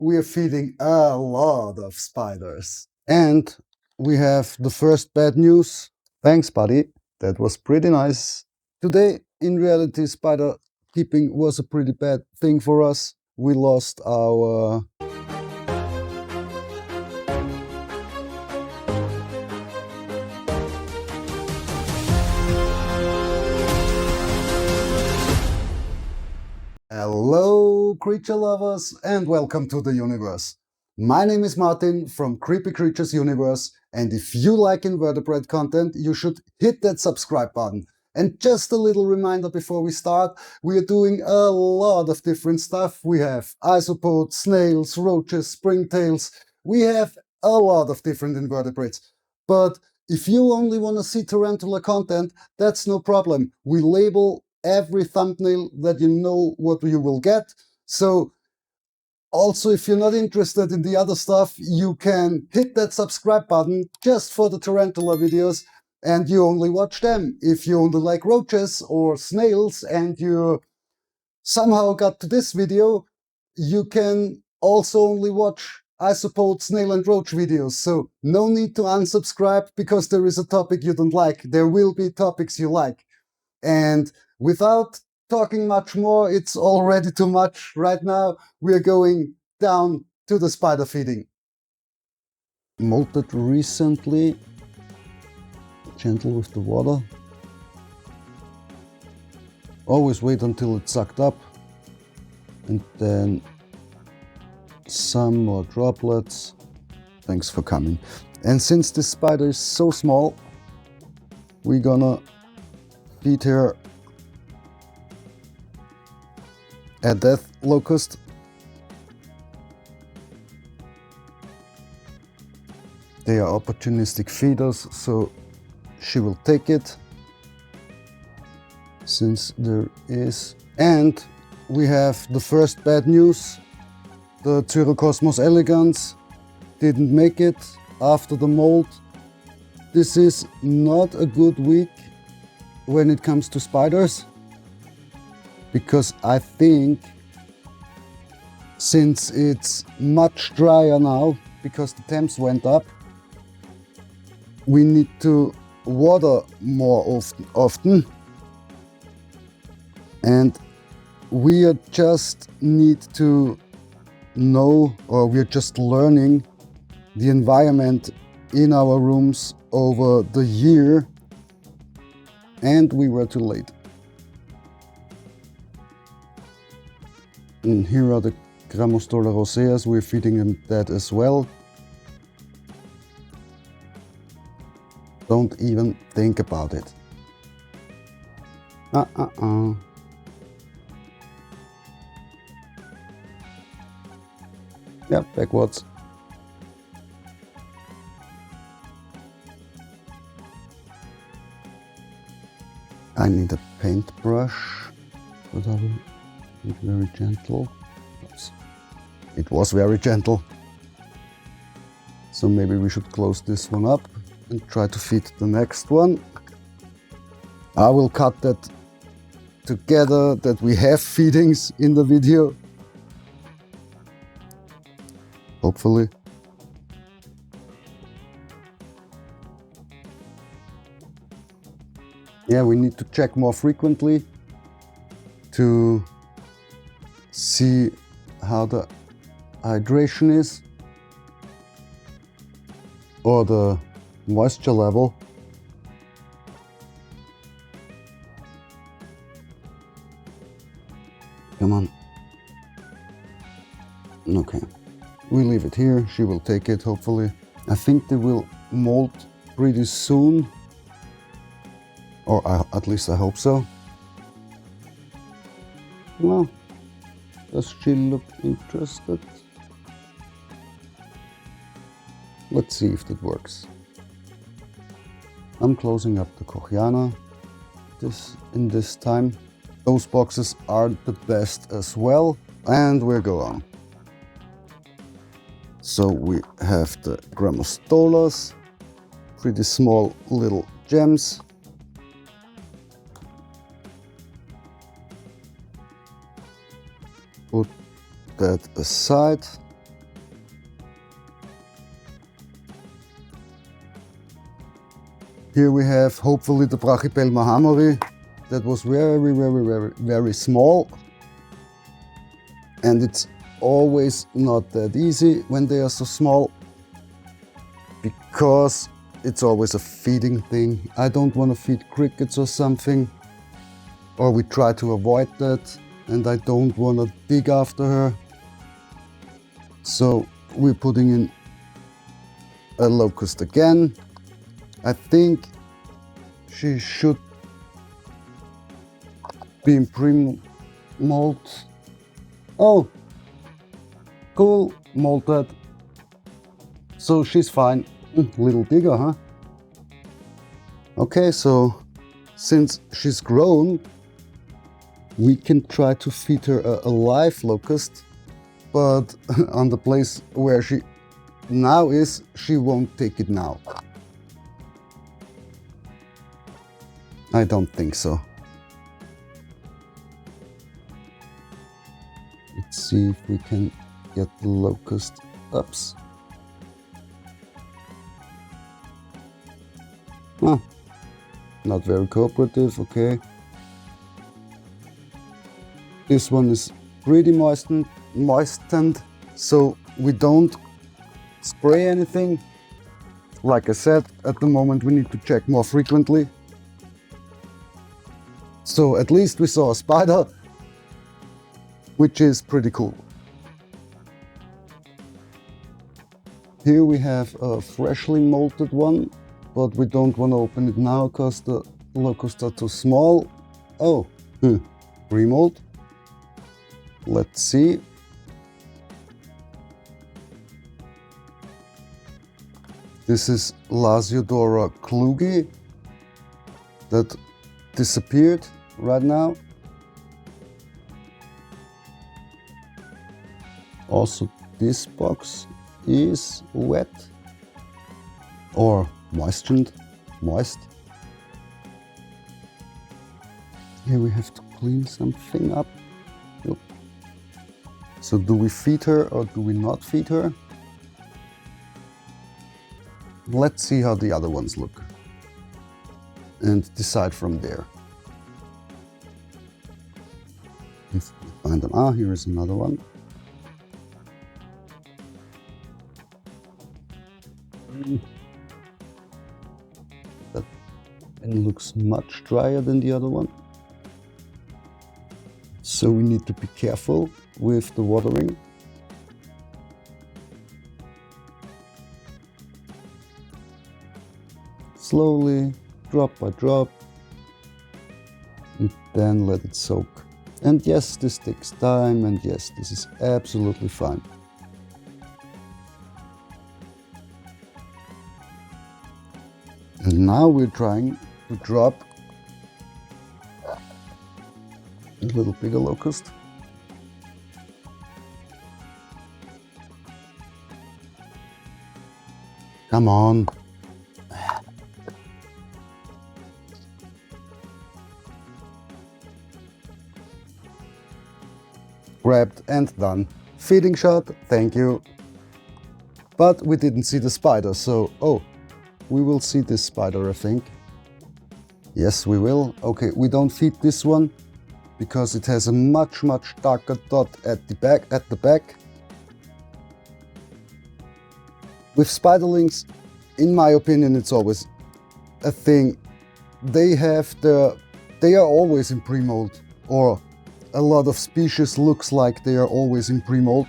we are feeding a lot of spiders. And we have the first bad news. Thanks, buddy. That was pretty nice. Today, in reality, spider keeping was a pretty bad thing for us. We lost our Hello, creature lovers, and welcome to the universe. My name is Martin from Creepy Creatures Universe, and if you like invertebrate content, you should hit that subscribe button. And just a little reminder before we start, we are doing a lot of different stuff. We have isopods, snails, roaches, springtails. We have a lot of different invertebrates. But if you only want to see tarantula content, that's no problem. We label every thumbnail that you know what you will get. So also, if you're not interested in the other stuff, you can hit that subscribe button just for the tarantula videos and you only watch them. If you only like roaches or snails and you somehow got to this video, you can also only watch isopod, snail and roach videos. So no need to unsubscribe because there is a topic you don't like. There will be topics you like. And without talking much more, it's already too much right now. We are going down to the spider feeding. Molted recently. Gentle with the water. Always wait until it's sucked up. And then some more droplets. Thanks for coming. And since this spider is so small, we're gonna feed her a death locust. They are opportunistic feeders, so she will take it since there is. And we have the first bad news. The Cyrocosmos elegans didn't make it after the mold. This is not a good week when it comes to spiders, because I think since it's much drier now because the temps went up, we need to water more often, and we just need to know, or we're just learning the environment in our rooms over the year, and we were too late. And here are the Grammostola roseas. We're feeding them that as well. Don't even think about it. Yeah, backwards. I need a paintbrush, but I will be very gentle. Oops. It was very gentle. So maybe we should close this one up and try to feed the next one. I will cut that together, that we have feedings in the video. Hopefully. Yeah, we need to check more frequently to see how the hydration is or the moisture level. Come on. Okay. We leave it here. She will take it, hopefully. I think they will molt pretty soon. Or at least I hope so. Well, does she look interested? Let's see if that works. I'm closing up the Kochiana in this time. Those boxes are the best as well. And we're going. So we have the Grammostolas, pretty small little gems. Put that aside. Here we have hopefully the Brachypelma hamori that was very small, and it's always not that easy when they are so small because it's always a feeding thing. I don't want to feed crickets or something, or we try to avoid that, and I don't want to dig after her. So we're putting in a locust again. I think she should be in pre-molt. Oh, cool, molted. So she's fine. Little bigger, huh? Okay, so since she's grown, we can try to feed her a live locust, but on the place where she now is, she won't take it now. I don't think so. Let's see if we can get the locust ups. Huh. Not very cooperative, okay. This one is pretty moistened, so we don't spray anything. Like I said, at the moment we need to check more frequently. So at least we saw a spider, which is pretty cool. Here we have a freshly molted one, but we don't want to open it now because the locusts are too small. Oh, pre-molt. Let's see. This is Lasiodora klugi that disappeared right now. Also, this box is wet or moist. Here we have to clean something up. Yep. So do we feed her or do we not feed her? Let's see how the other ones look and decide from there. If we find them, here is another one. That one looks much drier than the other one. So we need to be careful with the watering. Slowly, drop by drop, and then let it soak. And yes, this takes time, and yes, this is absolutely fine. And now we're trying to drop a little bigger locust. Come on. Grabbed and done. Feeding shot, thank you. But we didn't see the spider, so we will see this spider, I think. Yes, we will. Okay, we don't feed this one because it has a much darker dot at the back. With spiderlings, in my opinion, it's always a thing. They are always in pre-molt, or a lot of species looks like they are always in pre-molt.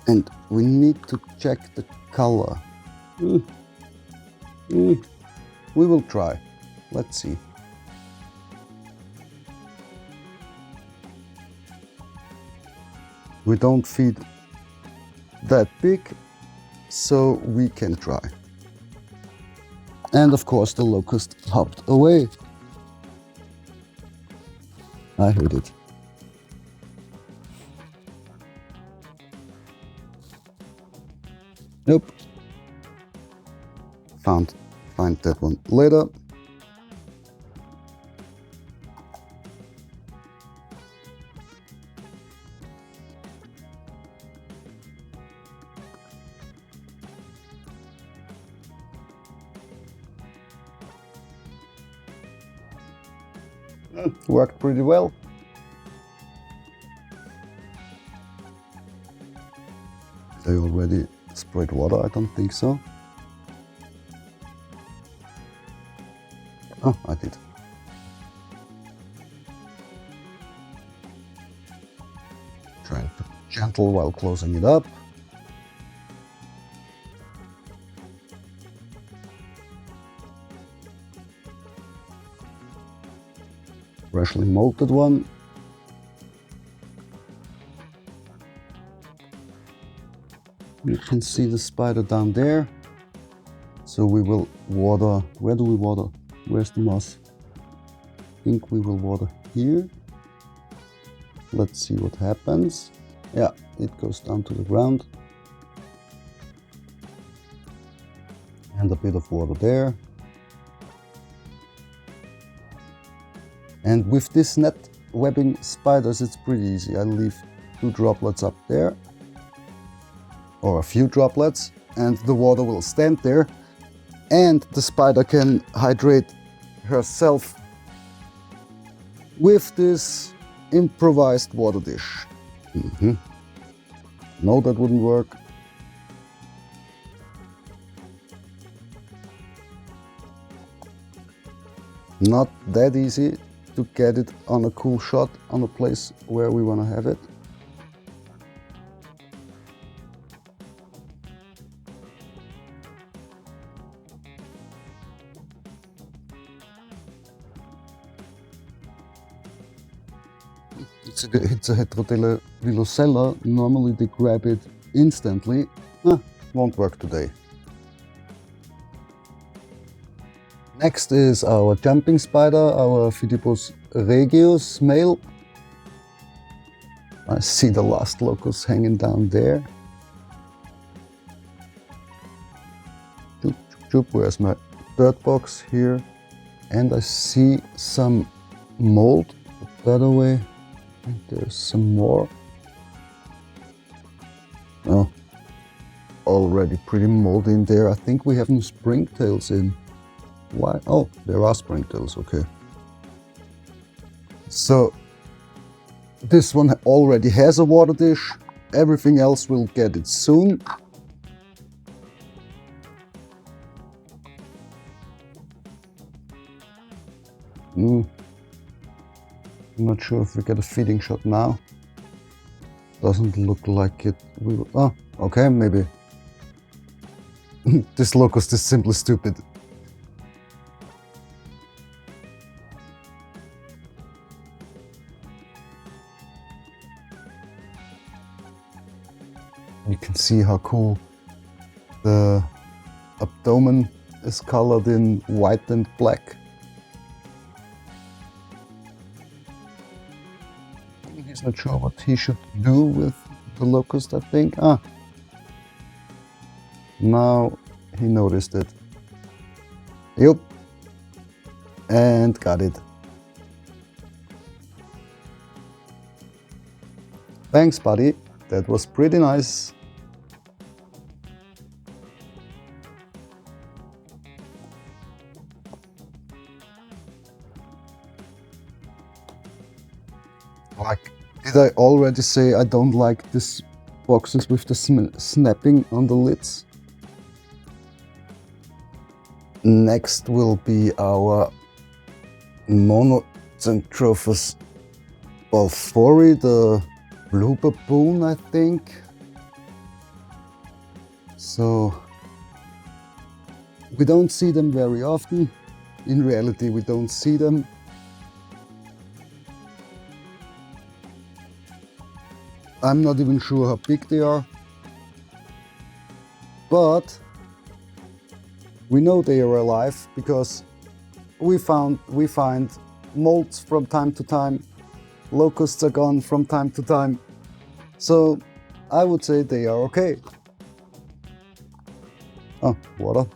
And we need to check the color. We will try. Let's see. We don't feed that big, so we can try. And of course the locust hopped away. I heard it. Nope. Find that one later. Worked pretty well. They already sprayed water? I don't think so. Oh, I did. Trying to be gentle while closing it up. Freshly molted one. You can see the spider down there. So we will water. Where do we water? Where's the moss? I think we will water here. Let's see what happens. Yeah, it goes down to the ground. And a bit of water there. And with this net webbing spiders, it's pretty easy. I leave 2 droplets up there, or a few droplets, and the water will stand there, and the spider can hydrate herself with this improvised water dish. No, that wouldn't work. Not that easy to get it on a cool shot on a place where we want to have it. It's a Heterotella vilocella. Normally they grab it instantly. Won't work today. Next is our jumping spider, our Phidippus regius male. I see the last locust hanging down there. Where's my bird box? Here. And I see some mold. Put that away. And there's some more. Oh, already pretty moldy in there. I think we have no springtails in. Why? Oh, there are springtails, okay. So this one already has a water dish. Everything else will get it soon. I'm not sure if we get a feeding shot now. Doesn't look like it. Oh, okay, maybe. This locust is simply stupid. You can see how cool the abdomen is colored in white and black. He's not sure what he should do with the locust, I think. Now he noticed it. Yup. And got it. Thanks, buddy. That was pretty nice. Like, did I already say I don't like these boxes with the snapping on the lids? Next will be our Monocentrophus balfouri, the blue baboon, I think. So we don't see them very often. In reality, we don't see them. I'm not even sure how big they are, but we know they are alive because we find molts from time to time. Locusts are gone from time to time, so I would say they are okay. Oh, water.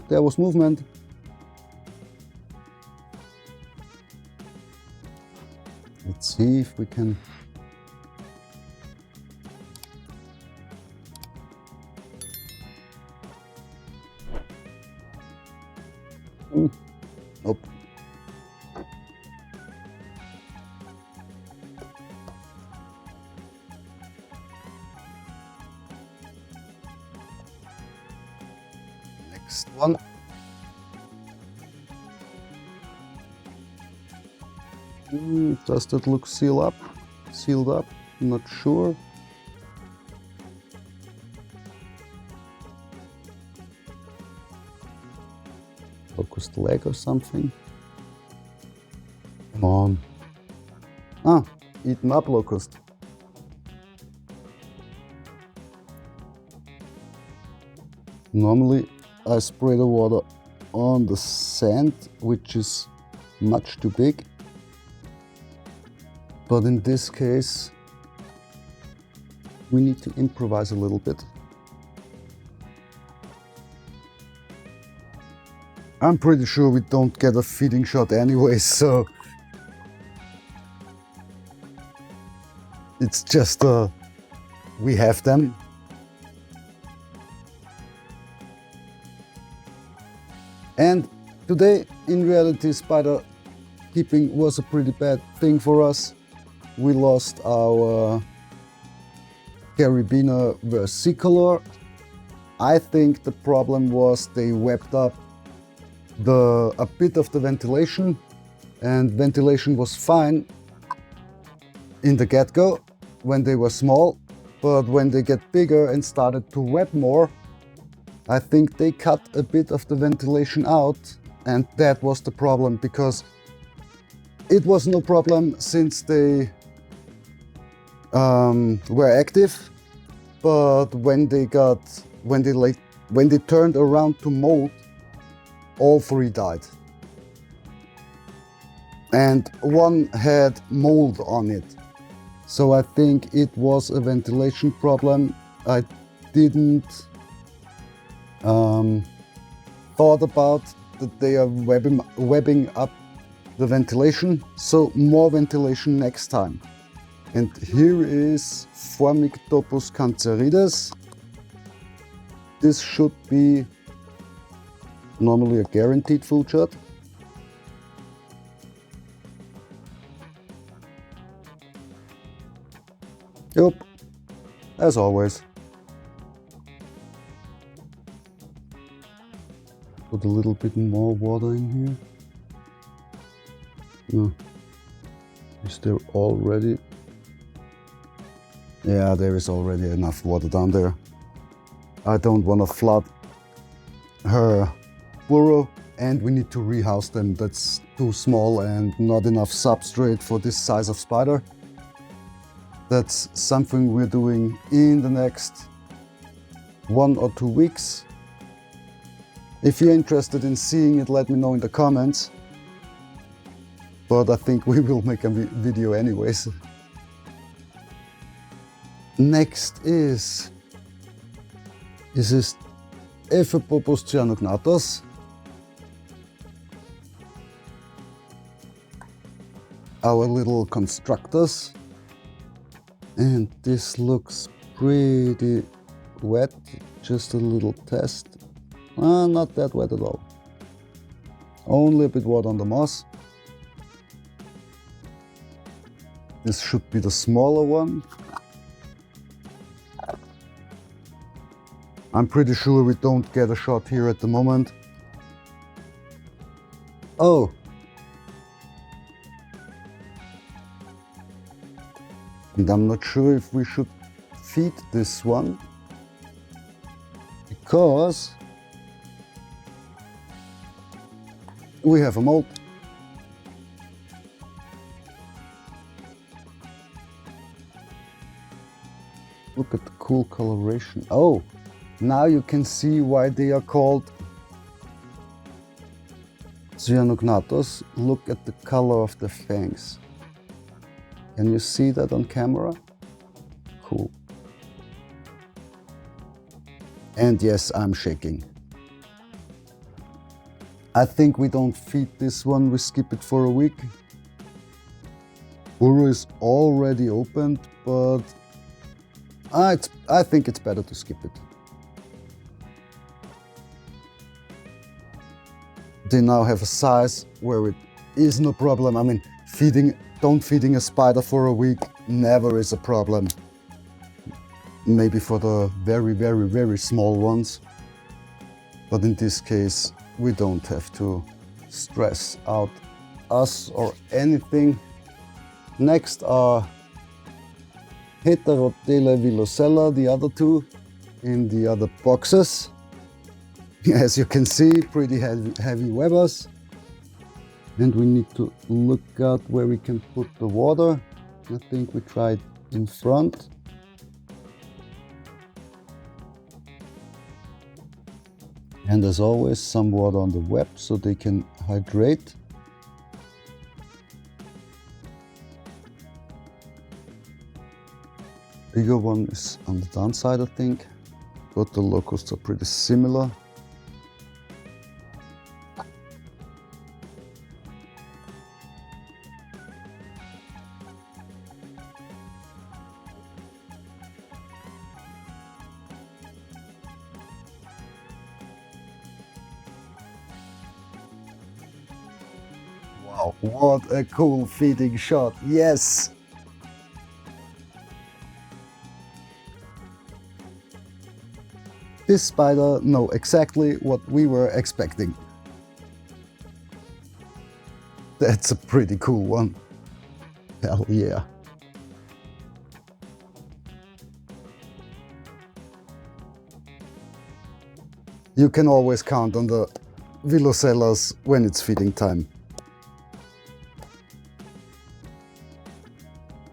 There was movement. Let's see if we can. Next one. Does that look sealed up? Sealed up? Not sure. Locust leg or something. Come on. Ah, eaten up locust. Normally I spray the water on the sand, which is much too big. But in this case, we need to improvise a little bit. I'm pretty sure we don't get a feeding shot anyway, so it's just we have them. And today, in reality, spider keeping was a pretty bad thing for us. We lost our Caribena Versicolor. I think the problem was they webbed up a bit of the ventilation, and ventilation was fine in the get-go when they were small, but when they get bigger and started to web more, I think they cut a bit of the ventilation out, and that was the problem, because it was no problem since they were active, but when they turned around to mold, all three died. And one had mold on it. So I think it was a ventilation problem. I didn't thought about that they are webbing up the ventilation, so more ventilation next time. And here is Formictopus cancerides. This should be normally a guaranteed food shot. Yep, as always. Put a little bit more water in here. No. Is there already? Yeah, there is already enough water down there. I don't want to flood her burrow, and we need to rehouse them. That's too small and not enough substrate for this size of spider. That's something we're doing in the next 1 or 2 weeks. If you're interested in seeing it, let me know in the comments. But I think we will make a video anyways. Next is Invertebrates cyanognathos. Our little constructors. And this looks pretty wet, just a little test. Not that wet at all. Only a bit wet on the moss. This should be the smaller one. I'm pretty sure we don't get a shot here at the moment. Oh! And I'm not sure if we should feed this one, because we have a mold. Look at the cool coloration. Oh, now you can see why they are called cyanognathos. Look at the color of the fangs. Can you see that on camera? Cool. And yes, I'm shaking. I think we don't feed this one, we skip it for a week. Burrow is already opened, but I think it's better to skip it. They now have a size where it is no problem. I mean, don't feeding a spider for a week never is a problem. Maybe for the very, very, very small ones. But in this case, we don't have to stress out us or anything. Next are Heterotele Vilocella, the other two in the other boxes. As you can see, pretty heavy webbers. And we need to look out where we can put the water. I think we tried in front. And as always, some water on the web so they can hydrate. Bigger one is on the downside, I think, but the locusts are pretty similar. Wow, what a cool feeding shot, yes! This spider knows exactly what we were expecting. That's a pretty cool one. Hell yeah. You can always count on the Vilocellas when it's feeding time.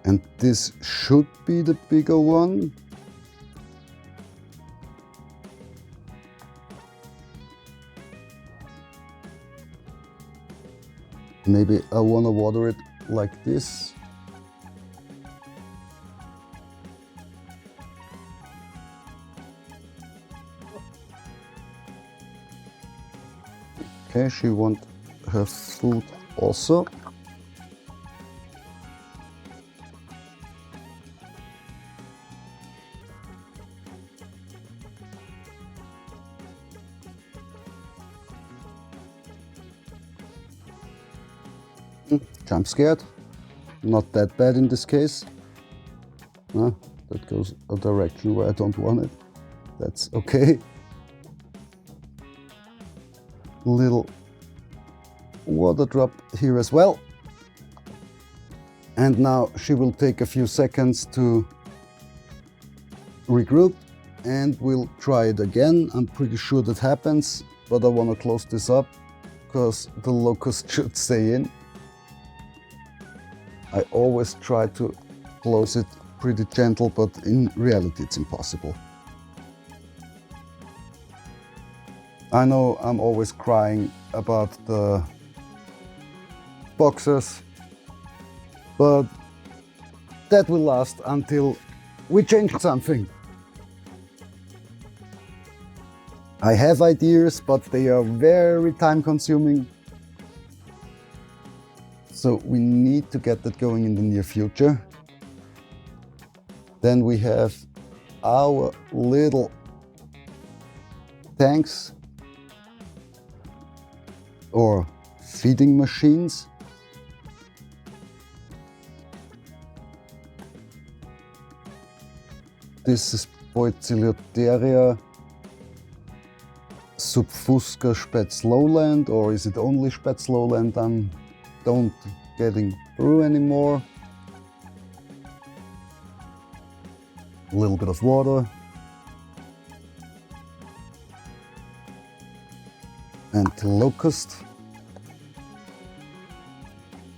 And this should be the bigger one. Maybe I want to water it like this. Okay, she wants her food also. Jump scared. Not that bad in this case. That goes a direction where I don't want it. That's okay. Little water drop here as well. And now she will take a few seconds to regroup and we'll try it again. I'm pretty sure that happens, but I want to close this up because the locust should stay in. I always try to close it pretty gentle, but in reality it's impossible. I know I'm always crying about the boxes, but that will last until we change something. I have ideas, but they are very time consuming. So we need to get that going in the near future. Then we have our little tanks or feeding machines. This is Versicolor Subfusca Spätzlowland, or is it only Spätzlowland? I'm don't getting through anymore. A little bit of water. And the locust.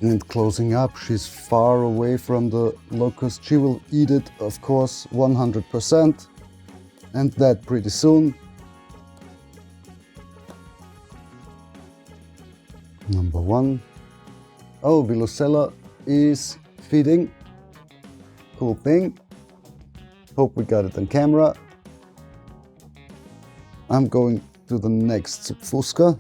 And closing up, she's far away from the locust. She will eat it, of course, 100%. And that pretty soon. Number one. Oh, Vilocella is feeding. Cool thing. Hope we got it on camera. I'm going to the next Subfusca.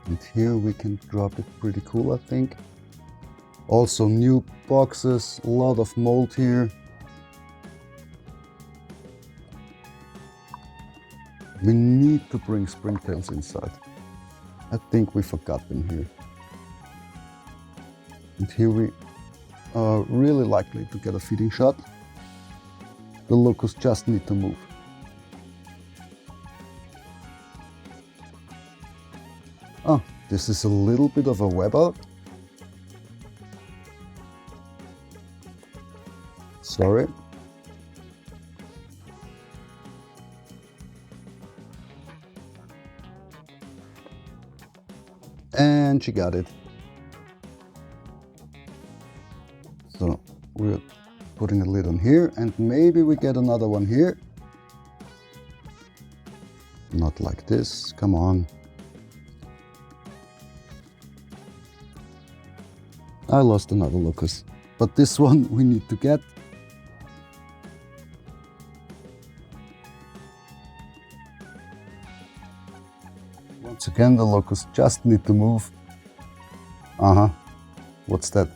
And here we can drop it pretty cool, I think. Also new boxes, a lot of mold here. We need to bring springtails inside. I think we forgot them here. And here we are really likely to get a feeding shot. The locusts just need to move. Oh, this is a little bit of a web out. Sorry. And she got it. So we're putting a lid on here, and maybe we get another one here. Not like this, come on. I lost another locust, but this one we need to get. Once again, the locusts just need to move. What's that?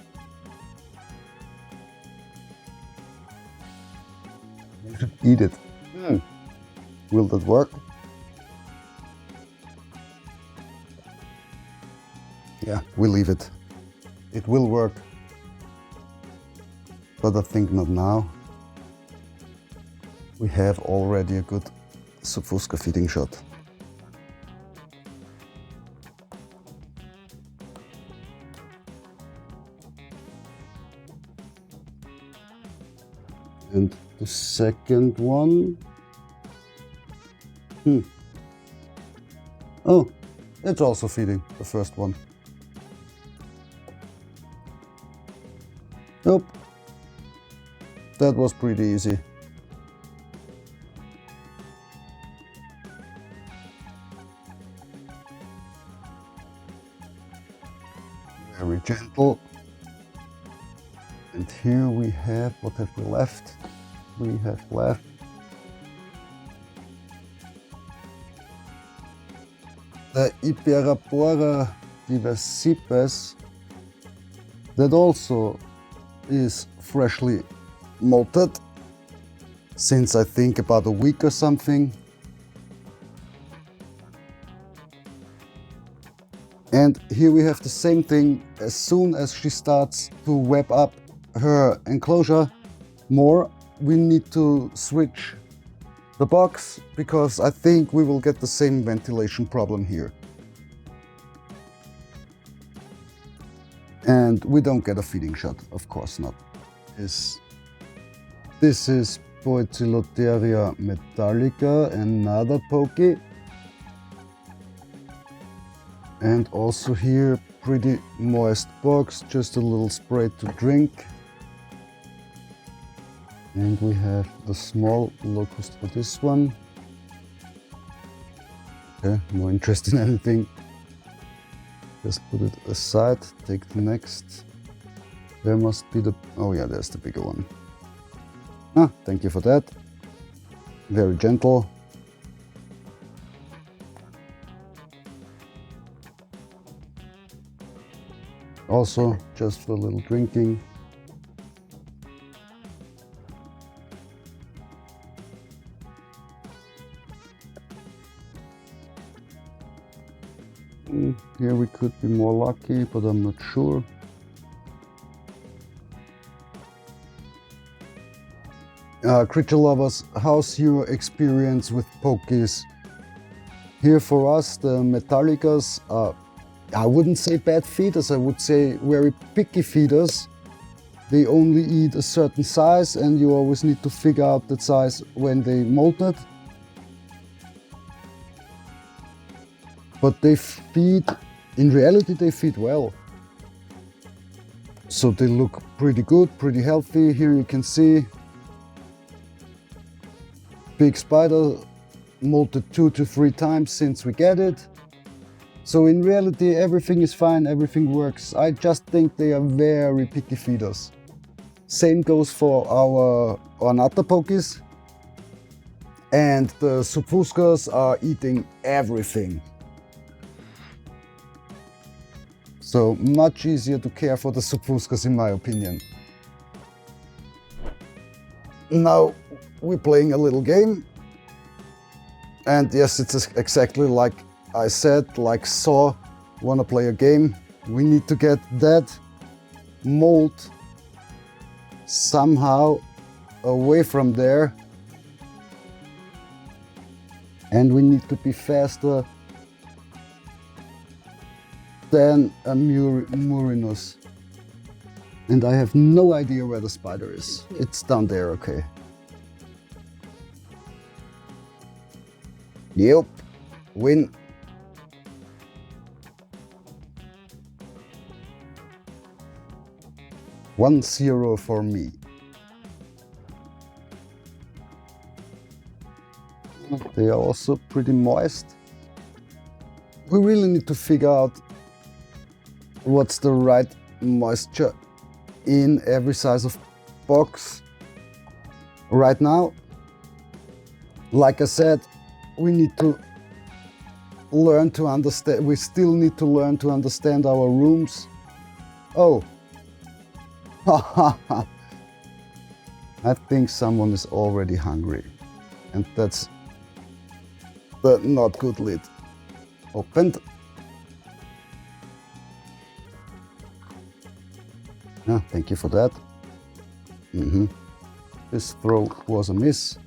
You should eat it. Will that work? Yeah, we'll leave it. It will work. But I think not now. We have already a good Subfusca feeding shot. And the second one. Oh, it's also feeding, the first one. Nope. That was pretty easy. Very gentle. And here we have, what have we left? We have left the Invertebrate diversipes, that also is freshly molted since I think about a week or something. And here we have the same thing. As soon as she starts to web up her enclosure more, we need to switch the box, because I think we will get the same ventilation problem here. And we don't get a feeding shot, of course not. This is Versicolor metallica, another pokey. And also here, pretty moist box, just a little spray to drink. And we have the small locust for this one. Okay, no interest in anything. Just put it aside, take the next. There must be the, oh yeah, there's the bigger one. Ah, thank you for that. Very gentle. Also, just for a little drinking. Here we could be more lucky, but I'm not sure. Creature lovers, how's your experience with pokies? Here for us, the metallicas are, I wouldn't say bad feeders, I would say very picky feeders. They only eat a certain size, and you always need to figure out that size when they molt it. But they feed, in reality they feed well. So they look pretty good, pretty healthy. Here you can see big spider molted 2 to 3 times since we get it. So in reality everything is fine, everything works. I just think they are very picky feeders. Same goes for our ornata pokies. And the Subfuscas are eating everything. So much easier to care for the Subfuscas in my opinion. Now we're playing a little game. And yes, it's exactly like I said, like Saw, wanna play a game. We need to get that mold somehow away from there. And we need to be faster than a Murinus. And I have no idea where the spider is. It's down there, okay. Yep, win. One zero for me. They are also pretty moist. We really need to figure out what's the right moisture in every size of box. Right now, like I said, we need to learn to understand, we still need to learn to understand our rooms. Oh, I think someone is already hungry, and that's the not good lid. Opened. Ah, thank you for that. This throw was a miss.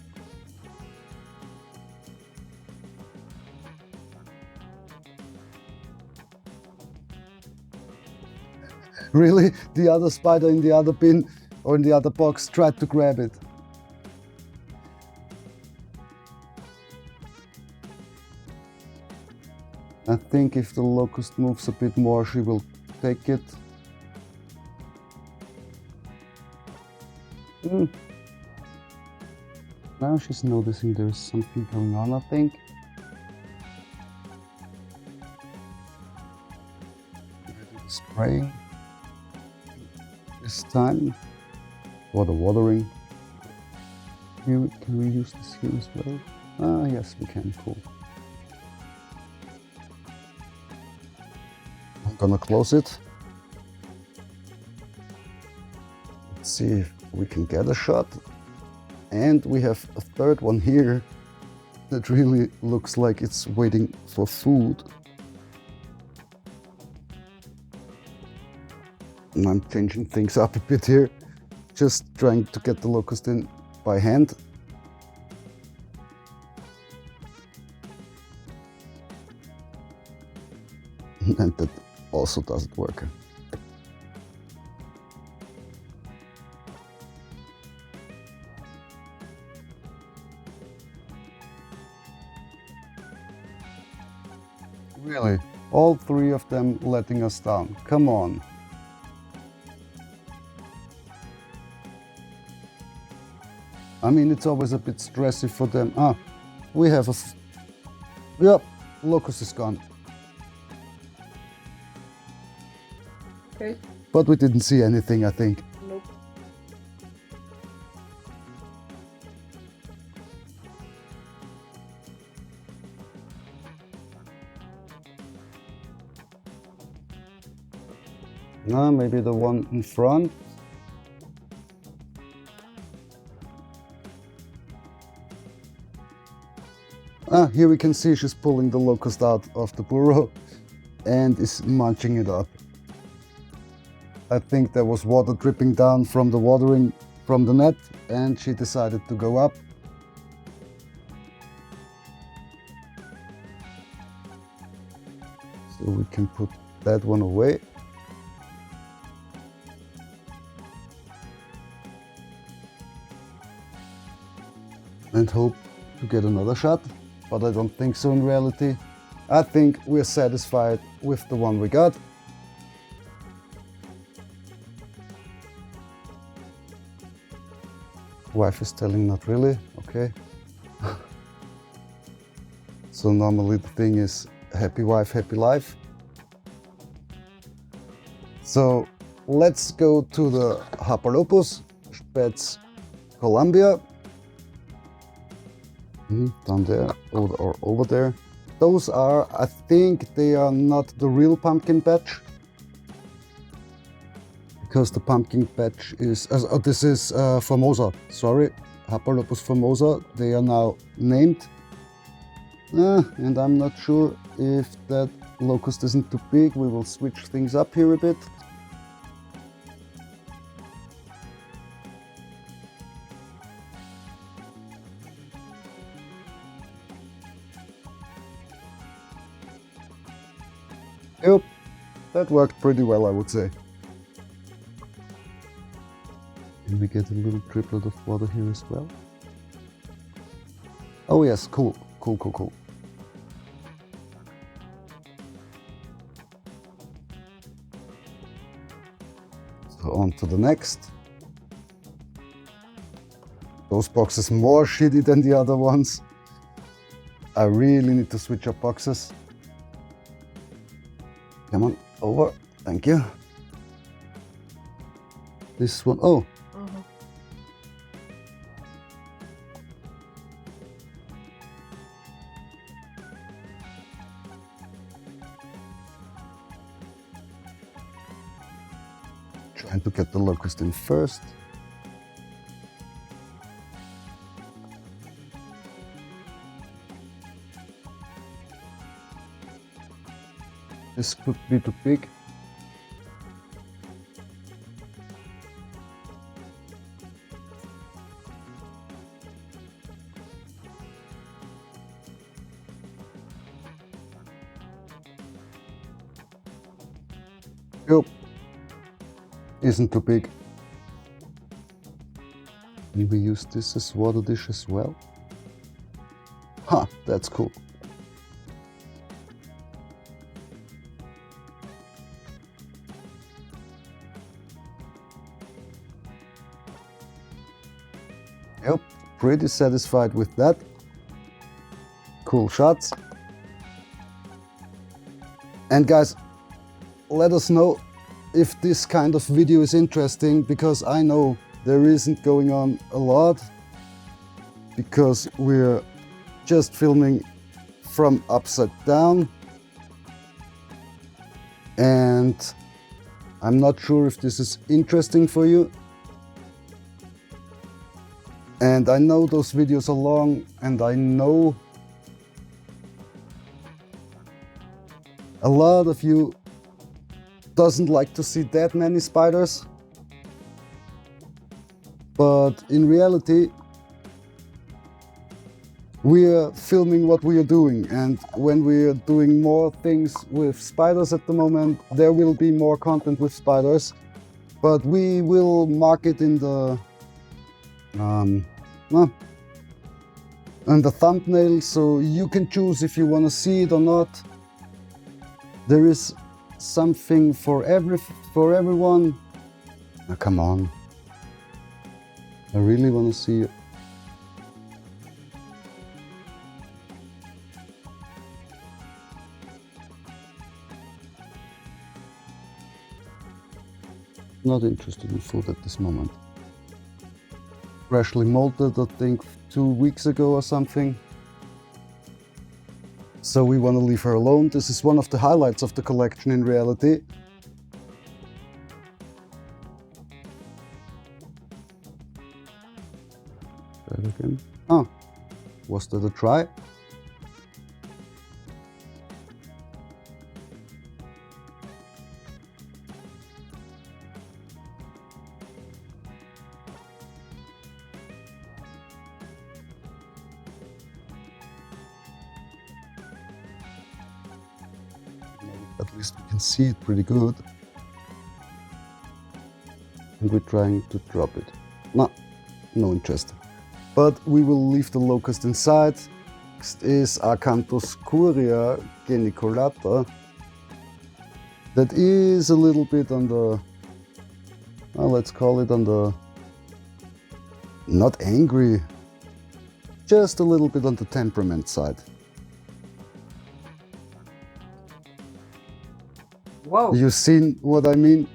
Really? The other spider in the other bin or in the other box tried to grab it. I think if the locust moves a bit more, she will take it. Now she's noticing there's something going on, I think. Spraying this time for the watering. Here, can we use this here as well? Ah, yes, we can. Cool. I'm gonna close it. Let's see if we can get a shot. And we have a third one here that really looks like it's waiting for food. And I'm changing things up a bit here, just trying to get the locust in by hand. And that also doesn't work. Really? All three of them letting us down. Come on. I mean, it's always a bit stressy for them. Ah, we have a... Yep, locust is gone. Okay. But we didn't see anything, I think. Nope. Ah, maybe the one in front. Ah, here we can see she's pulling the locust out of the burrow and is munching it up. I think there was water dripping down from the watering from the net and she decided to go up. So we can put that one away. And hope to get another shot. But I don't think so in reality. I think we're satisfied with the one we got. Wife is telling not really, okay. So normally the thing is happy wife, happy life. So let's go to the Hapalopus, Spets Columbia. Down there or over there. Those are, I think they are not the real pumpkin patch. Because the pumpkin patch is, this is Formosa, sorry, Hapalopus Formosa. They are now named. And I'm not sure if that locust isn't too big. We will switch things up here a bit. Yep, that worked pretty well, I would say. And we get a little triplet of water here as well. Oh yes, cool. So on to the next. Those boxes more shitty than the other ones. I really need to switch up boxes. Come on, over. Thank you. This one, oh. Trying to get the locust in first. This could be too big. Yep. Isn't too big. Can we use this as water dish as well? Huh, that's cool. Yep, pretty satisfied with that. Cool shots. And guys, let us know if this kind of video is interesting, because I know there isn't going on a lot, because we're just filming from upside down, and I'm not sure if this is interesting for you. And I know those videos are long, and I know a lot of you doesn't like to see that many spiders, but in reality we are filming what we are doing, and when we are doing more things with spiders at the moment, there will be more content with spiders, but we will mark it in the thumbnail, so you can choose if you want to see it or not. There is something for everyone. Oh, come on. I really want to see it. Not interested in food at this moment. Freshly molted, I think 2 weeks ago or something. So we want to leave her alone. This is one of the highlights of the collection in reality. Try it again. Oh, was that a try? At least we can see it pretty good. And we're trying to drop it. No interest. But we will leave the locust inside. Next is Acanthoscuria geniculata. That is a little bit on the, let's call it on the, not angry, just a little bit on the temperament side. Whoa. You seen what I mean?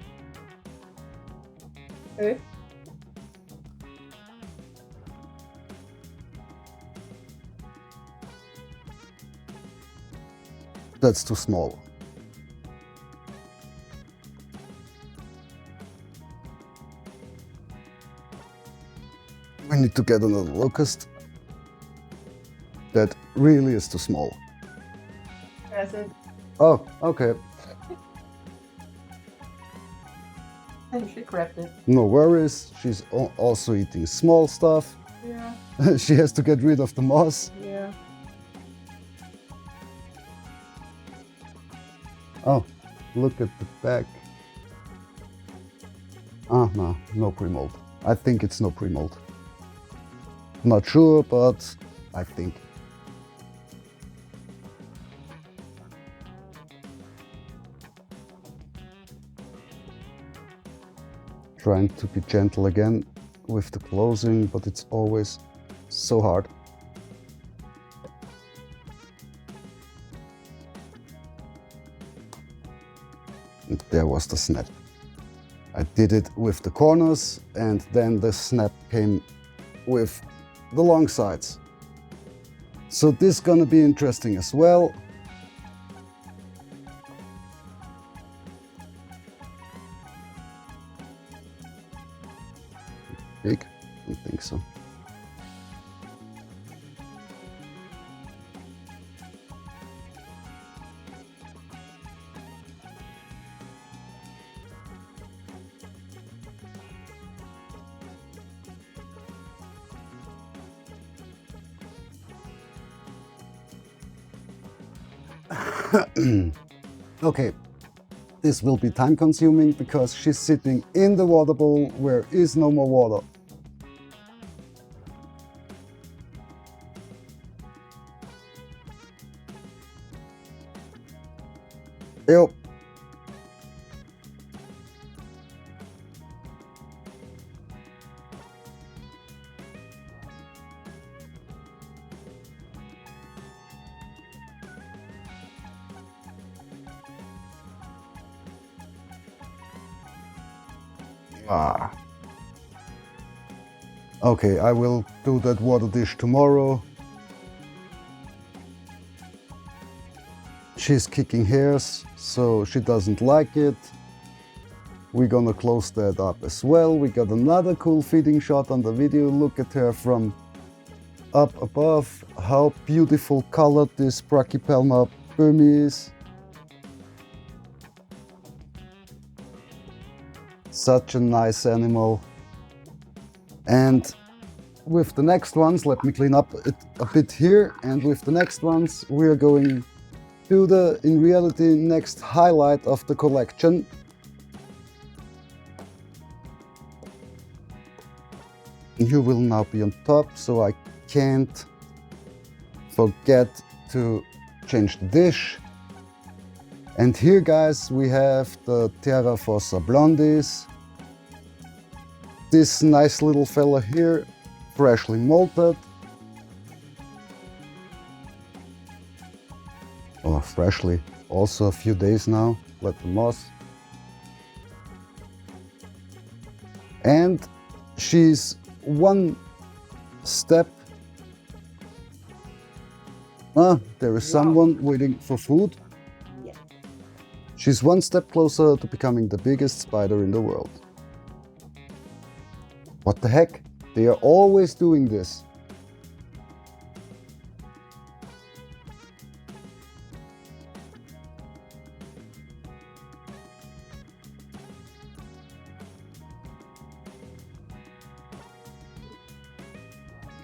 Okay. That's too small. We need to get another locust. That really is too small. That's it. Oh, okay. And she grabbed it. No worries. She's also eating small stuff. Yeah. She has to get rid of the moss. Yeah. Oh, look at the back. Ah, no, no pre-mold. I think it's no pre-mold. Not sure, but I think. Trying to be gentle again with the closing, but it's always so hard. And there was the snap. I did it with the corners, and then the snap came with the long sides. So this is gonna be interesting as well. Big? I don't think so. Okay, this will be time consuming because she's sitting in the water bowl where is no more water. Yep. Ah. Okay, I will do that water dish tomorrow. She's kicking hairs, so she doesn't like it. We're gonna close that up as well. We got another cool feeding shot on the video. Look at her from up above. How beautiful colored this Brachypelma burmi is. Such a nice animal. And with the next ones, let me clean up it a bit here. And with the next ones, we're going to the, in reality, next highlight of the collection. You will now be on top, so I can't forget to change the dish. And here, guys, we have the Terra Fossa Blondis. This nice little fella here, freshly molted. Oh, freshly, also a few days now, let the moss. And she's one step. Ah, there is someone waiting for food. Yeah. She's one step closer to becoming the biggest spider in the world. What the heck? They are always doing this.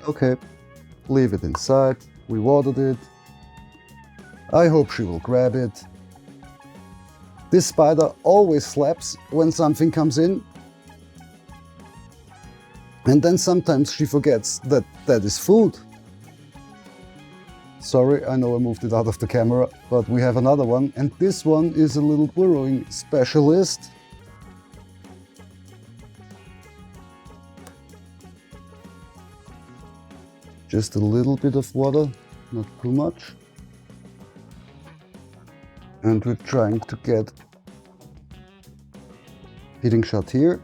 Okay, leave it inside. We watered it. I hope she will grab it. This spider always slaps when something comes in. And then sometimes she forgets that that is food. Sorry, I know I moved it out of the camera, but we have another one, and this one is a little burrowing specialist. Just a little bit of water, not too much. And we're trying to get feeding shot here.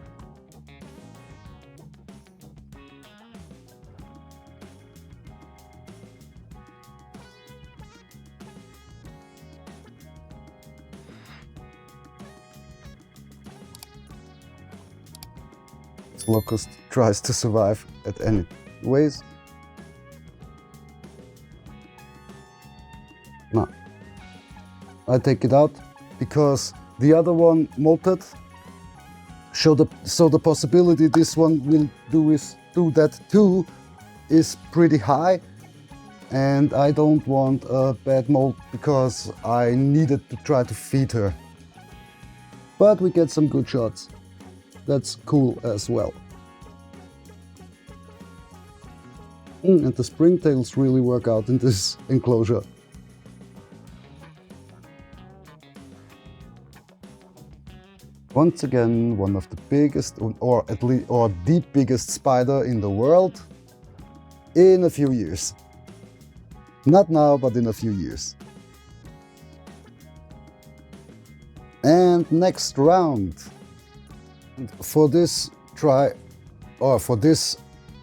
Locust tries to survive at any ways. No. I take it out because the other one molted. So the possibility this one will do that too is pretty high, and I don't want a bad molt because I needed to try to feed her. but we get some good shots. That's cool as well. And the springtails really work out in this enclosure. Once again, one of the biggest, or the biggest spider in the world in a few years. Not now, but in a few years. And next round. For this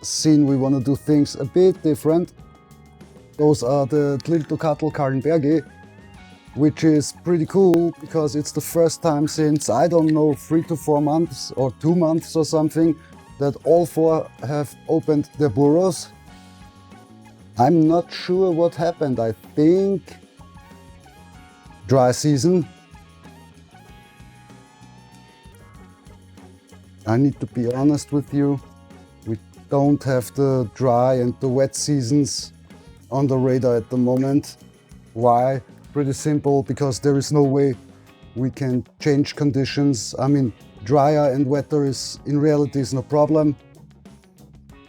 scene, we want to do things a bit different. Those are the Caribena, which is pretty cool because it's the first time since, I don't know, 3 to 4 months or 2 months or something, that all 4 have opened their burrows. I'm not sure what happened. I think dry season. I need to be honest with you, we don't have the dry and the wet seasons on the radar at the moment. Why? Pretty simple, because there is no way we can change conditions. I mean, drier and wetter is in reality is no problem,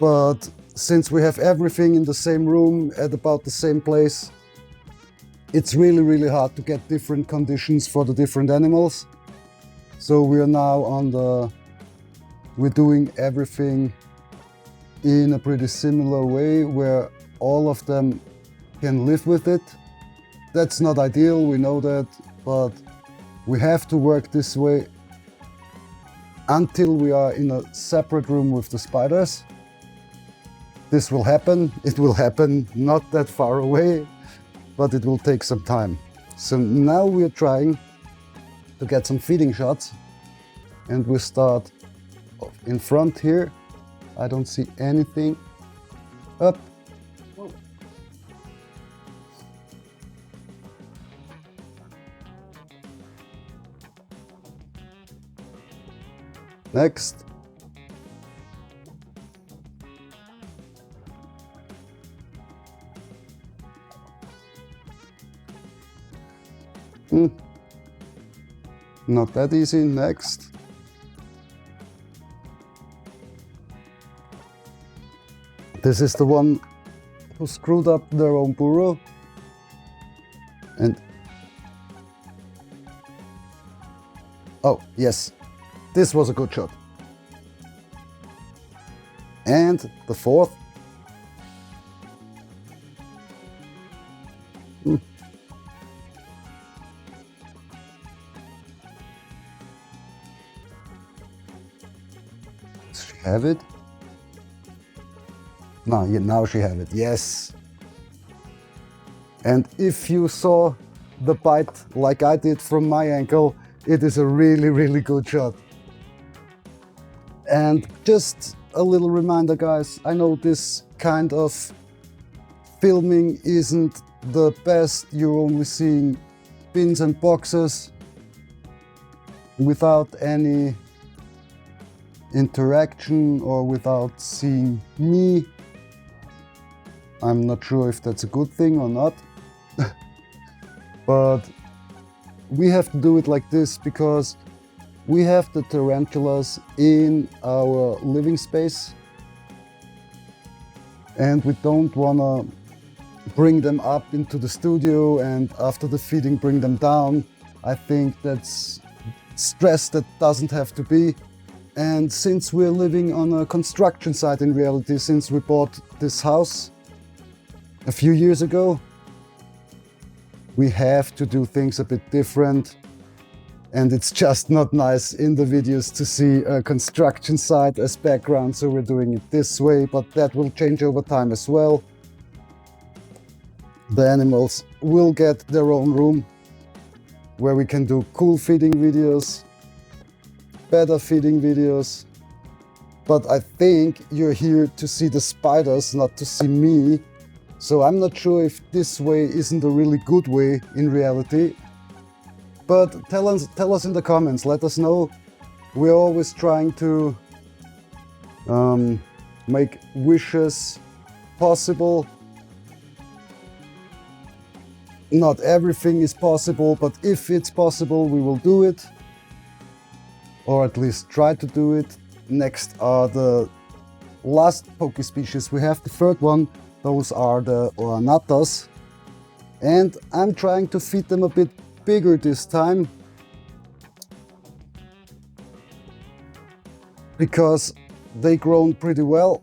but since we have everything in the same room at about the same place, it's really hard to get different conditions for the different animals. So we are now we're doing everything in a pretty similar way where all of them can live with it. That's not ideal, we know that, but we have to work this way until we are in a separate room with the spiders. This will happen. It will happen not that far away, but it will take some time. So now we're trying to get some feeding shots, and we start in front here. I don't see anything. Up. Whoa. Next. Not that easy. Next. This is the one who screwed up their own burrow. And oh, yes, this was a good shot. And the fourth. Does she have it? No, yeah, now she have it, yes. And if you saw the bite like I did from my ankle, it is a really good shot. And just a little reminder, guys, I know this kind of filming isn't the best. You're only seeing bins and boxes without any interaction or without seeing me. I'm not sure if that's a good thing or not, but we have to do it like this because we have the tarantulas in our living space and we don't want to bring them up into the studio and after the feeding bring them down. I think that's stress that doesn't have to be. And since we're living on a construction site in reality, since we bought this house a few years ago, we have to do things a bit different, and it's just not nice in the videos to see a construction site as background, so we're doing it this way, but that will change over time as well. The animals will get their own room where we can do cool feeding videos, better feeding videos, but I think you're here to see the spiders, not to see me. So I'm not sure if this way isn't a really good way in reality, but tell us in the comments, let us know. We're always trying to make wishes possible. Not everything is possible, but if it's possible, we will do it. or at least try to do it. Next are the last poke species. We have the third one. Those are the arachnids, and I'm trying to feed them a bit bigger this time because they grown pretty well.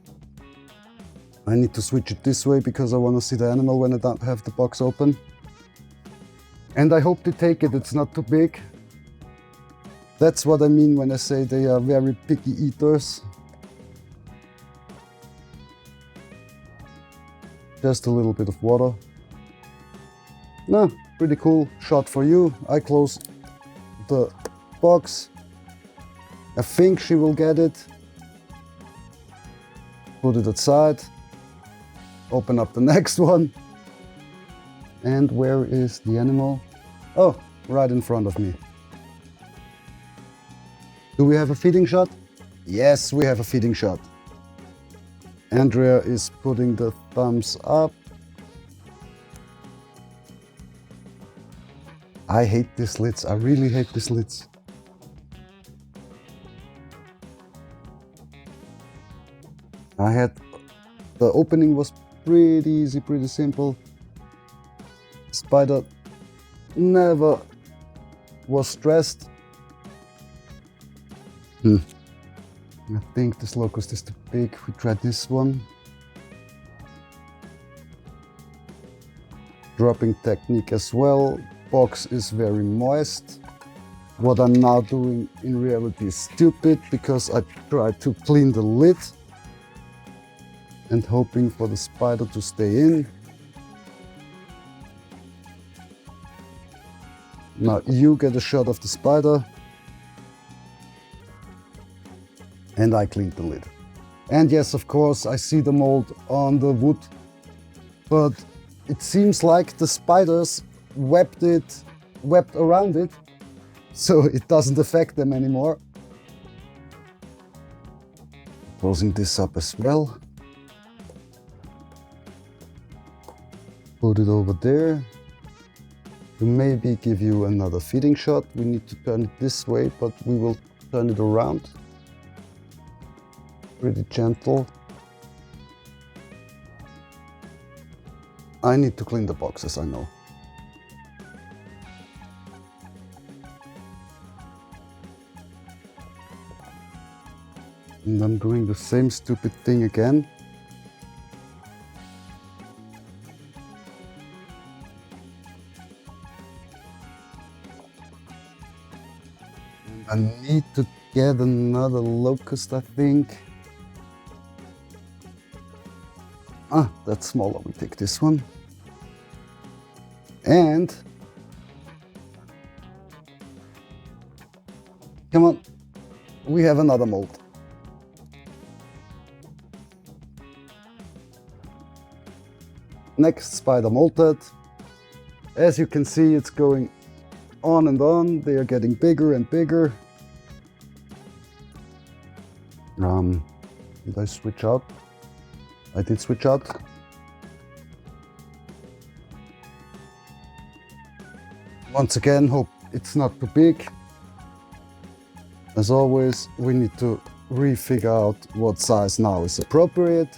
I need to switch it this way because I want to see the animal when I don't have the box open. And I hope they take it, it's not too big. That's what I mean when I say they are very picky eaters. Just a little bit of water. No, pretty cool shot for you. I close the box. I think she will get it. Put it aside. Open up the next one. And where is the animal? Oh, right in front of me. Do we have a feeding shot? Yes, we have a feeding shot. Andrea is putting the thumbs up. I hate these lids. I really hate these lids. The opening was pretty easy, pretty simple. Spider never was stressed. I think this locust is too big. We try this one. Dropping technique as well. Box is very moist. What I'm now doing in reality is stupid because I tried to clean the lid and hoping for the spider to stay in. Now you get a shot of the spider. And I cleaned the lid. And yes, of course, I see the mold on the wood, but it seems like the spiders webbed around it, so it doesn't affect them anymore. Closing this up as well. Put it over there. To maybe give you another feeding shot. We need to turn it this way, but we will turn it around. Pretty gentle. I need to clean the boxes, I know. And I'm doing the same stupid thing again. And I need to get another locust, I think. Ah, that's smaller. We take this one. And come on, we have another mold. Next spider molted. As you can see, it's going on and on. They are getting bigger and bigger. Did I switch out? I did switch out. Once again, hope it's not too big. As always, we need to re-figure out what size now is appropriate.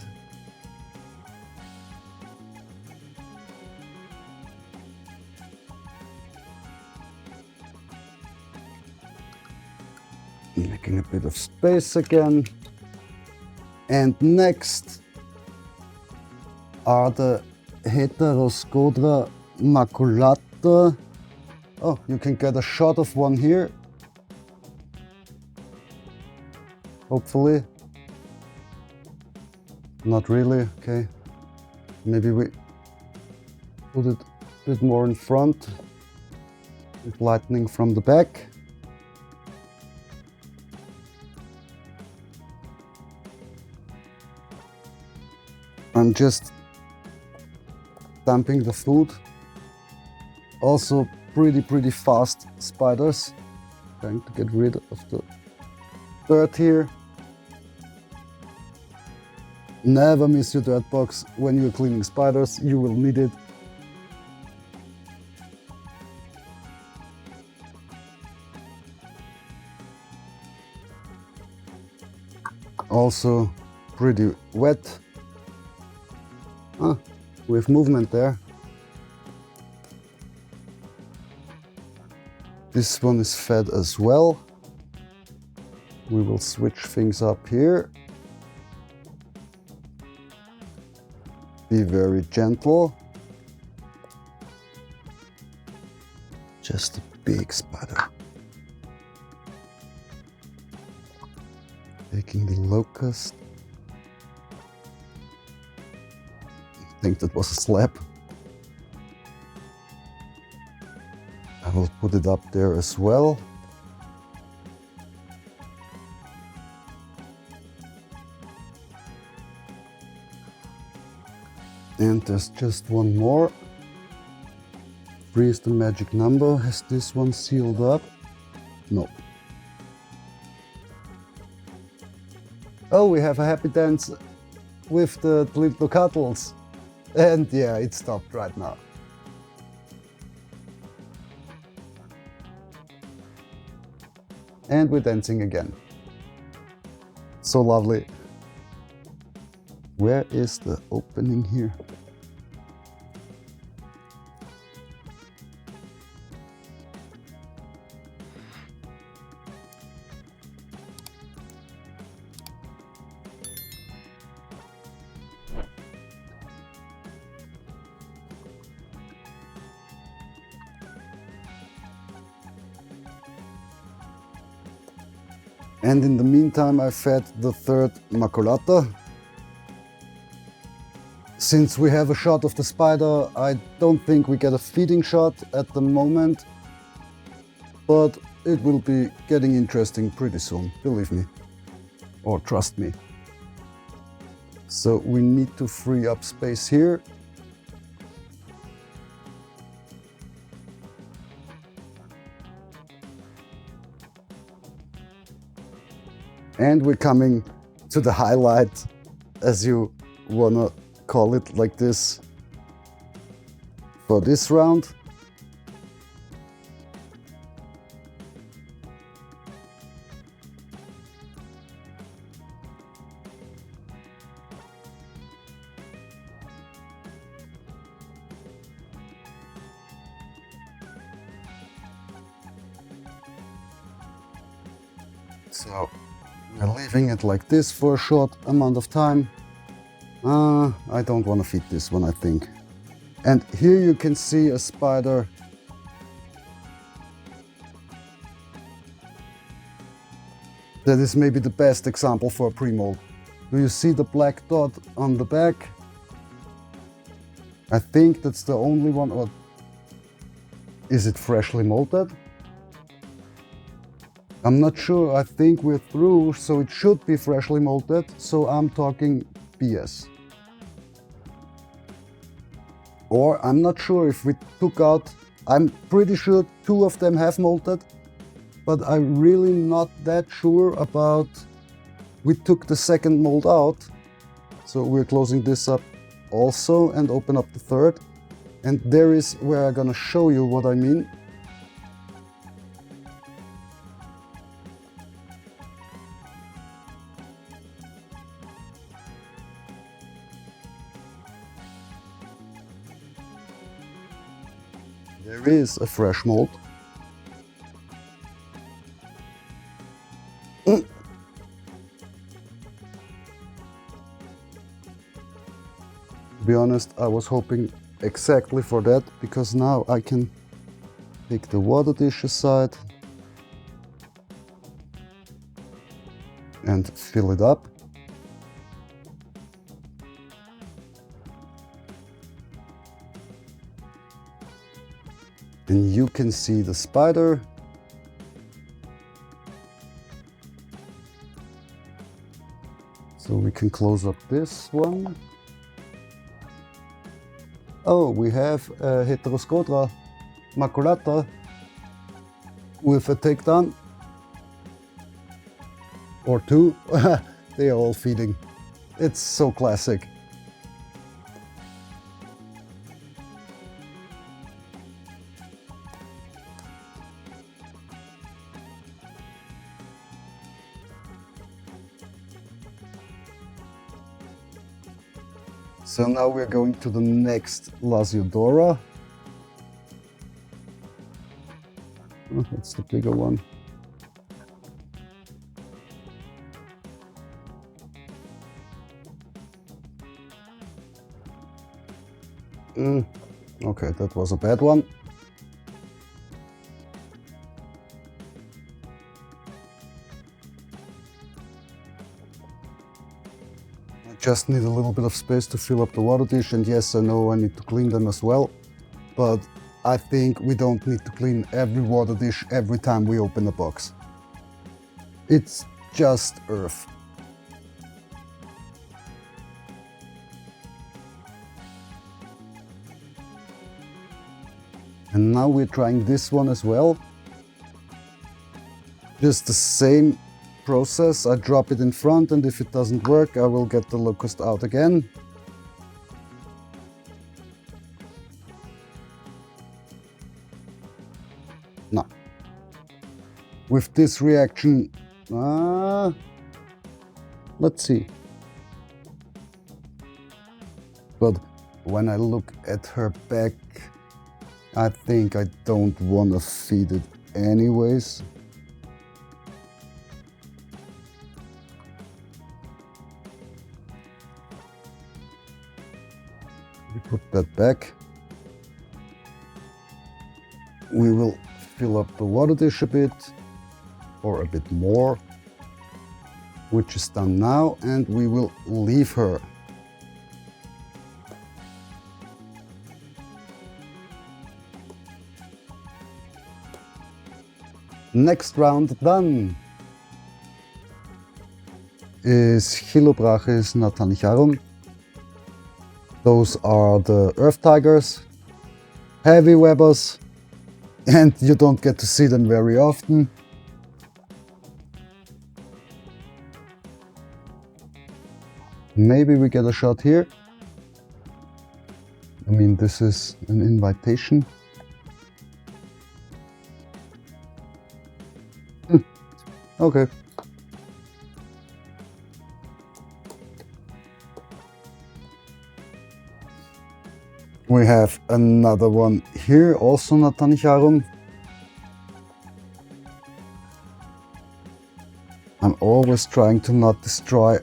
Making a bit of space again. And next are the Heteroscodra maculata. Oh, you can get a shot of one here. Hopefully. Not really, okay. Maybe we put it a bit more in front with lightning from the back. I'm just dumping the food. Also pretty fast spiders. Trying to get rid of the dirt here. Never miss your dirt box when you're cleaning spiders. You will need it. Also pretty wet. With movement there. This one is fed as well. We will switch things up here. Be very gentle. Just a big spider. Taking the locust. I think that was a slap. I will put it up there as well. And there's just one more. 3 is the magic number. Has this one sealed up? No. Oh, we have a happy dance with the little cuddles. And yeah, it stopped right now. And we're dancing again. So lovely. Where is the opening here? And in the meantime, I fed the third maculata. Since we have a shot of the spider, I don't think we get a feeding shot at the moment, but it will be getting interesting pretty soon, believe me, or trust me. So we need to free up space here. And we're coming to the highlight, as you wanna call it like this, for this round. So we're leaving it like this for a short amount of time. I don't want to feed this one, I think. And here you can see a spider that is maybe the best example for a pre-molt. Do you see the black dot on the back? I think that's the only one. Or is it freshly molted? I'm not sure. I think we're through, so it should be freshly molted. So I'm talking BS. Or I'm not sure if we took out, I'm pretty sure 2 of them have molted, but I'm really not that sure about, we took the second mold out. So we're closing this up also and open up the third. And there is where I'm gonna show you what I mean. There is a fresh mold. To be honest, I was hoping exactly for that, because now I can take the water dish aside and fill it up. And you can see the spider. So we can close up this one. Oh, we have a Heteroscodra maculata with a takedown. Or 2. They are all feeding. It's so classic. So now we're going to the next Lasiodora. Oh, that's the bigger one. Okay, that was a bad one. I just need a little bit of space to fill up the water dish, and yes, I know I need to clean them as well, but I think we don't need to clean every water dish every time we open a box. It's just earth. And now we're trying this one as well. Just the same process. I drop it in front, and if it doesn't work, I will get the locust out again. No. With this reaction, let's see. But when I look at her back, I think I don't want to feed it anyways. We put that back. We will fill up the water dish a bit, or a bit more, which is done now, and we will leave her. Next round done is Chilobrachys natanicharum. Those are the earth tigers, heavy webbers, and you don't get to see them very often. Maybe we get a shot here. I mean, this is an invitation. Okay. We have another one here, also natanicharum. I'm always trying to not destroy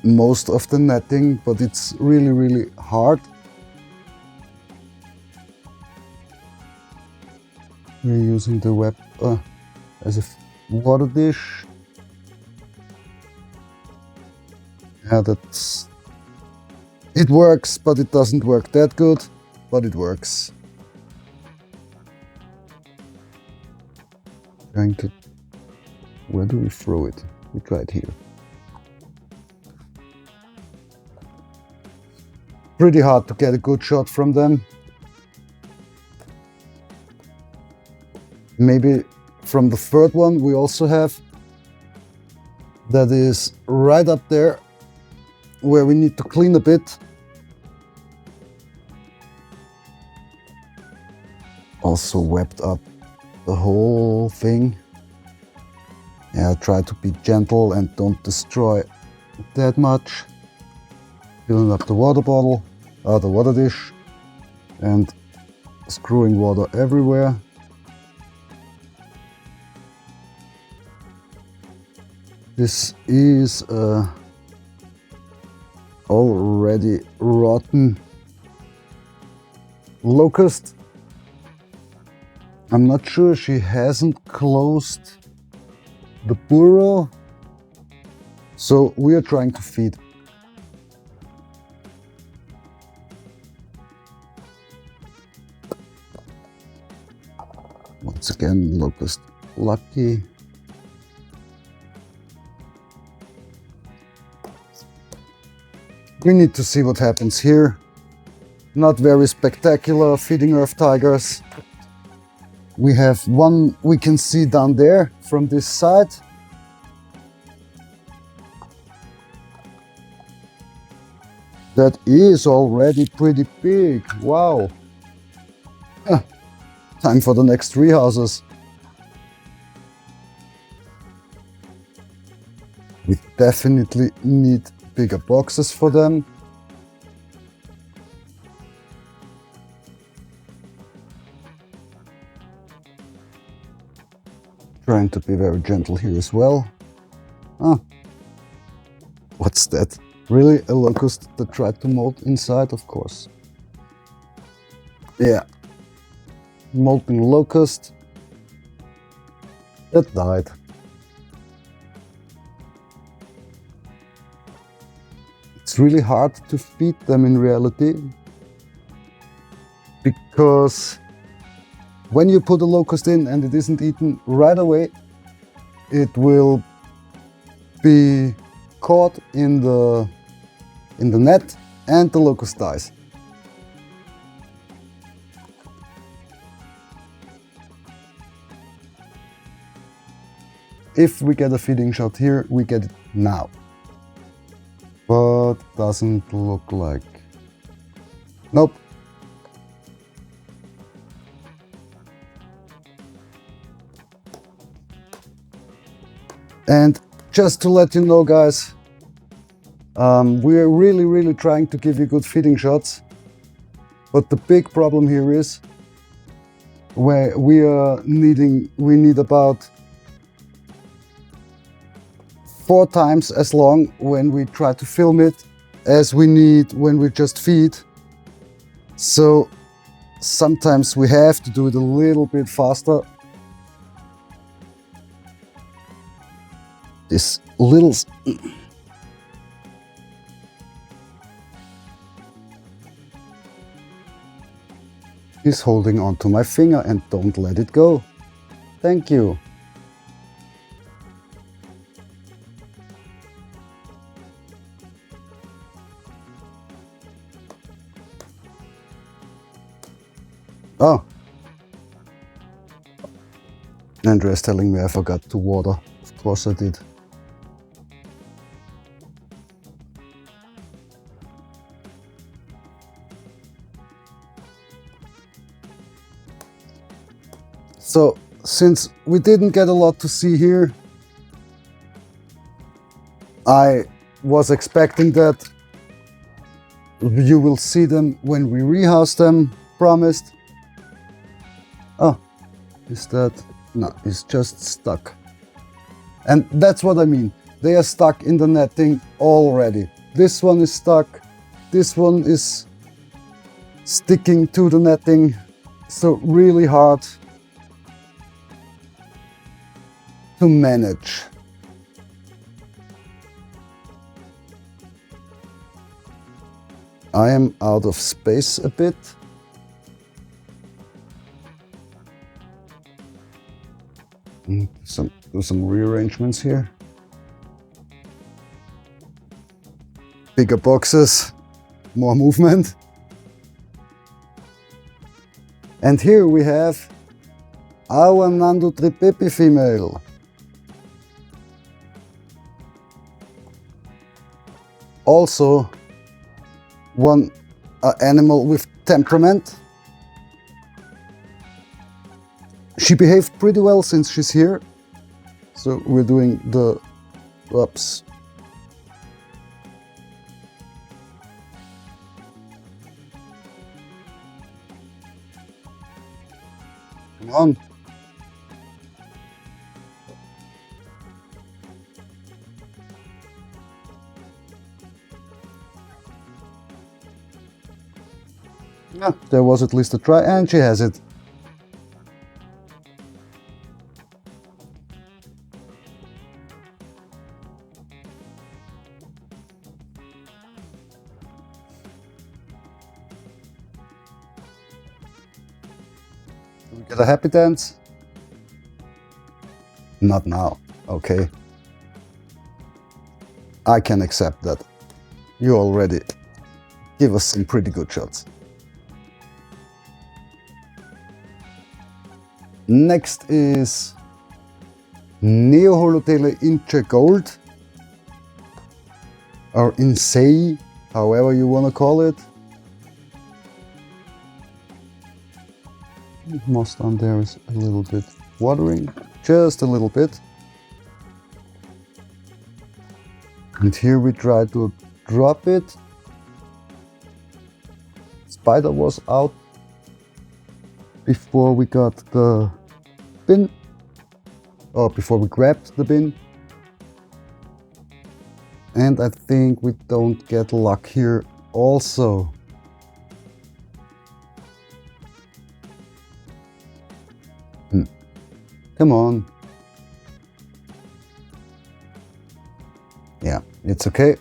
most of the netting, but it's really hard. We're using the web as a water dish. Yeah, it works, but it doesn't work that good, but it works. Where do we throw it? We try it here. Pretty hard to get a good shot from them. Maybe from the third one we also have. That is right up there, where we need to clean a bit. Also webbed up the whole thing. Yeah, try to be gentle and don't destroy that much. Filling up the water bottle, the water dish, and screwing water everywhere. This is already rotten locust. I'm not sure she hasn't closed the burrow, so we are trying to feed. Once again, locust lucky. We need to see what happens here. Not very spectacular feeding earth tigers. We have one we can see down there from this side. That is already pretty big. Wow. Time for the next 3 houses. We definitely need bigger boxes for them. Trying to be very gentle here as well. Ah, what's that? Really? A locust that tried to molt inside? Of course. Yeah. Molting locust that died. It's really hard to feed them in reality, because when you put a locust in and it isn't eaten right away, it will be caught in the net and the locust dies. If we get a feeding shot here, we get it now. But doesn't look like... Nope. And just to let you know, guys, we're really trying to give you good feeding shots. But the big problem here is where we need about 4 times as long when we try to film it as we need when we just feed. So sometimes we have to do it a little bit faster. This little... He's holding onto my finger and don't let it go. Thank you. Oh. Andrea's telling me I forgot to water. Of course I did. So, since we didn't get a lot to see here, I was expecting that you will see them when we rehouse them, promised. Oh, is that... No, it's just stuck. And that's what I mean. They are stuck in the netting already. This one is stuck. This one is sticking to the netting. So really hard to manage. I am out of space a bit. Do some rearrangements here. Bigger boxes, more movement. And here we have our Nando tripepi female. Also one animal with temperament. She behaved pretty well since she's here, so we're doing the ups. Come on. Yeah, there was at least a try, and she has it. Do we get a happy dance? Not now. Okay. I can accept that. You already give us some pretty good shots. Next is Neoholotele Inche Gold, or Insei, however you want to call it. Moss down there is a little bit watering, just a little bit. And here we try to drop it. Spider was out before we got the bin, or before we grabbed the bin. And I think we don't get luck here also. Come on. Yeah, it's okay.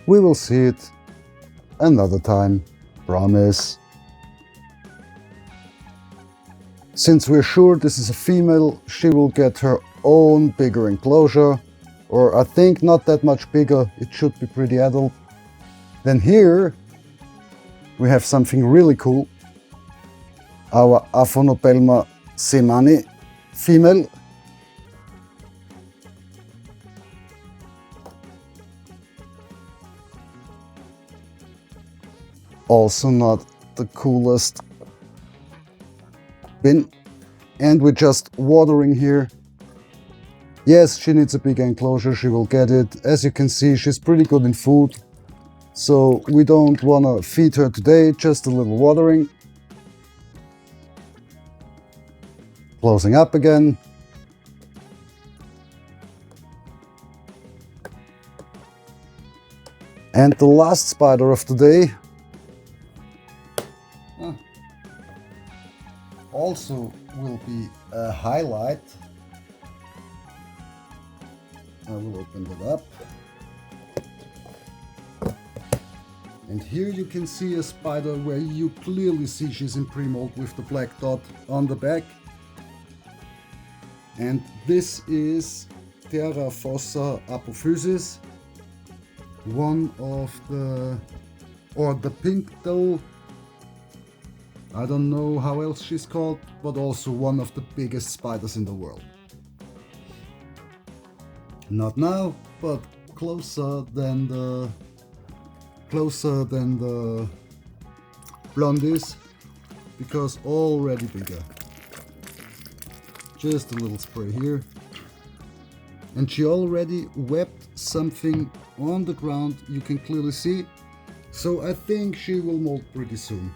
We will see it another time, promise. Since we're sure this is a female, she will get her own bigger enclosure, or I think not that much bigger, it should be pretty adult. Then here we have something really cool. Our Aphonopelma semani female. Also not the coolest bin. And we're just watering here. Yes, she needs a big enclosure, she will get it. As you can see, she's pretty good in food. So we don't want to feed her today, just a little watering. Closing up again. And the last spider of the day also will be a highlight. I will open it up. And here you can see a spider where you clearly see she's in pre-molt with the black dot on the back. And this is Terrafossa apophysis, one of the, or the pink doe, I don't know how else she's called, but also one of the biggest spiders in the world. Not now, but closer than the blondies, because already bigger. Just a little spray here. And she already webbed something on the ground, you can clearly see. So I think she will molt pretty soon.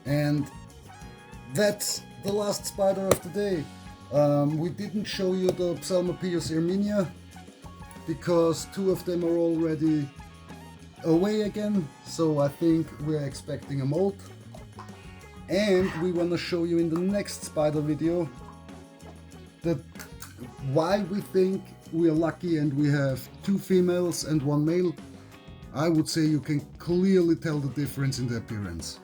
And that's the last spider of the day. We didn't show you the Psalmopoeus erminia because two of them are already away again, so I think we're expecting a molt. And we want to show you in the next spider video that why we think we are lucky and we have two females and one male. I would say you can clearly tell the difference in the appearance.